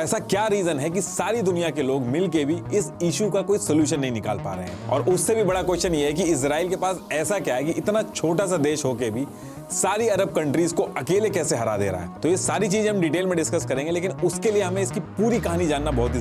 ऐसा क्या रीजन है कि सारी दुनिया के लोग मिलके भी इस इशू का कोई सोल्यूशन नहीं निकाल पा रहे हैं? और उससे भी बड़ा क्वेश्चन ये है कि इजराइल के पास ऐसा क्या है कि इतना छोटा सा देश होके भी सारी अरब कंट्रीज को अकेले कैसे हरा दे रहा है? तो ये सारी चीजें हम डिटेल में डिस्कस करेंगे, लेकिन उसके लिए हमें इसकी पूरी कहानी जानना बहुत ही।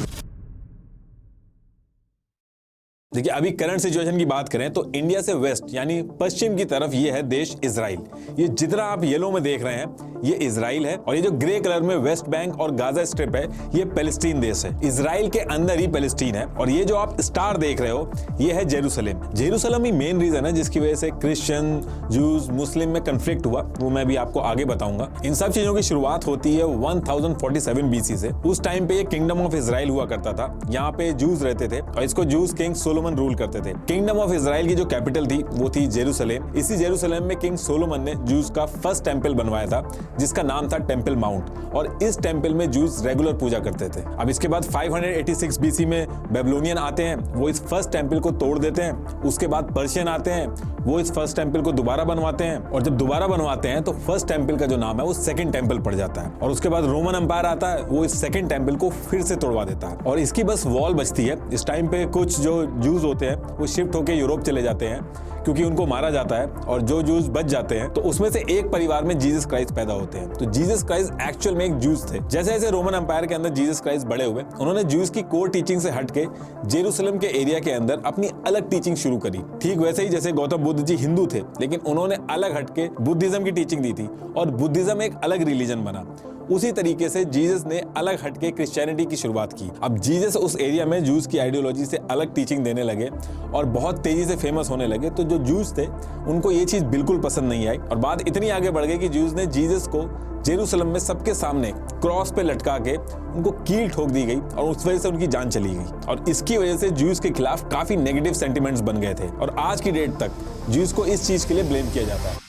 देखिए, अभी करंट सिचुएशन की बात करें तो इंडिया से वेस्ट यानी पश्चिम की तरफ ये है देश इजराइल। ये जितना आप येलो में देख रहे हैं ये इजराइल है, और ये जो ग्रे कलर में वेस्ट बैंक और गाजा स्ट्रिप है ये पैलेस्टीन देश है। इजराइल के अंदर ही पैलेस्टीन है। और ये जो आप स्टार देख रहे हो ये है जेरूसलम। जेरूसलम ही मेन रीजन है जिसकी वजह से क्रिश्चियन, जूस, मुस्लिम में कंफ्लिक्ट हुआ, वो मैं भी आपको आगे बताऊंगा। इन सब चीजों की शुरुआत होती है 1047 बीसी से। उस टाइम पे ये किंगडम ऑफ इजराइल हुआ करता था। यहाँ पे जूस रहते थे और इसको जूस किंग सोलोमन रूल करते थे। किंगडम ऑफ इजराइल की जो कैपिटल थी वो थी जेरूसलम। इसी जेरूसलम में किंग सोलोमन ने जूस का फर्स्ट टेंपल बनवाया था जिसका नाम था टेंपल माउंट, और इस टेंपल में जूस रेगुलर पूजा करते थे। अब इसके बाद 586 बीसी में बेबीलोनियन आते हैं, वो इस फर्स्ट टेंपल को तोड़ देते हैं। उसके बाद पर्शियन आते हैं, वो इस फर्स्ट टेंपल को दोबारा बनवाते हैं, और जब दोबारा बनवाते हैं तो फर्स्ट टेंपल का जो नाम है वो सेकंड टेंपल पड़ जाता है। और उसके बाद रोमन एम्पायर आता है, वो इस सेकंड टेंपल को फिर से तोड़वा देता है और इसकी बस वॉल बचती है। इस टाइम पे कुछ जो जूस होते हैं वो शिफ्ट होकर यूरोप चले जाते हैं क्योंकि उनको मारा जाता है, और जो जूस बच जाते हैं तो उसमें से एक परिवार में जीसस क्राइस्ट पैदा होते हैं। तो जीसस क्राइस्ट एक्चुअल में एक जूस थे। जैसे जैसे रोमन एम्पायर के अंदर जीसस क्राइस्ट बड़े हुए, उन्होंने जूस की कोर टीचिंग से हटके जेरूसलम के एरिया के अंदर अपनी अलग टीचिंग शुरू करी। ठीक वैसे ही जैसे गौतम बुद्ध जी हिंदू थे, लेकिन उन्होंने अलग हटके बुद्धिज्म की टीचिंग दी थी और बुद्धिज्म एक अलग रिलीजन बना। उसी तरीके से जीसस ने अलग हटके क्रिश्चियनिटी की शुरुआत की। अब जीसस उस एरिया में जूस की आइडियोलॉजी से अलग टीचिंग देने लगे और बहुत तेजी से फेमस होने लगे। तो जो जूस थे उनको ये चीज बिल्कुल पसंद नहीं आई, और बात इतनी आगे बढ़ गई कि जूस ने जीसस को जेरूसलम में सबके सामने क्रॉस पे लटका के उनको कील ठोक दी गई, और उस वजह से उनकी जान चली गई। और इसकी वजह से जूस के खिलाफ काफी नेगेटिव सेंटिमेंट्स बन गए थे, और आज की डेट तक जूस को इस चीज के लिए ब्लेम किया जाता है।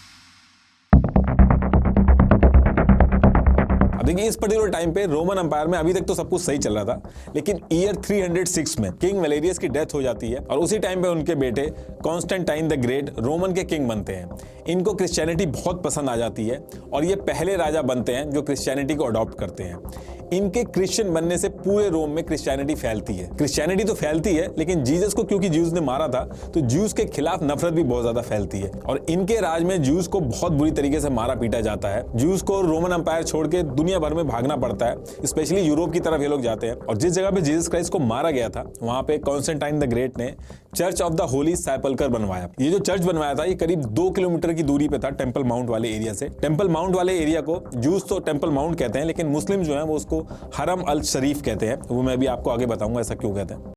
देखिए, इस पर्टिकुलर टाइम पे रोमन एम्पायर में अभी तक तो सब कुछ सही चल रहा था, लेकिन ईयर 306 में किंग वेलेरियस की डेथ हो जाती है, और उसी टाइम पे उनके बेटे कॉन्स्टेंटाइन द ग्रेट रोमन के किंग बनते हैं। इनको क्रिश्चियनिटी बहुत पसंद आ जाती है और ये पहले राजा बनते हैं जो क्रिश्चियनिटी को अडॉप्ट करते हैं। इनके क्रिश्चियन बनने से पूरे रोम में क्रिश्चियनिटी फैलती है। क्रिश्चियनिटी तो फैलती है, लेकिन जीसस को क्योंकि ज्यूज ने मारा था तो ज्यूज के खिलाफ नफरत भी बहुत ज्यादा फैलती है, और इनके राज में ज्यूज को बहुत बुरी तरीके से मारा पीटा जाता है। ज्यूज को रोमन एम्पायर छोड़ के दुनिया भर में भागना पड़ता है, स्पेशली यूरोप की तरफ ये लोग जाते हैं। और जिस जगह पे जीसस क्राइस्ट को मारा गया था वहां पे कॉन्स्टेंटाइन द ग्रेट ने चर्च ऑफ द होली सेपल्कर बनवाया। ये जो चर्च बनवाया था ये करीब 2 किलोमीटर की दूरी पे था टेंपल माउंट वाले एरिया से। टेंपल माउंट वाले एरिया को जूस तो टेंपल माउंट कहते हैं, लेकिन मुस्लिम जो है वो उसको हरम अल शरीफ कहते हैं। वो मैं भी आपको आगे बताऊंगा ऐसा क्यों कहते हैं।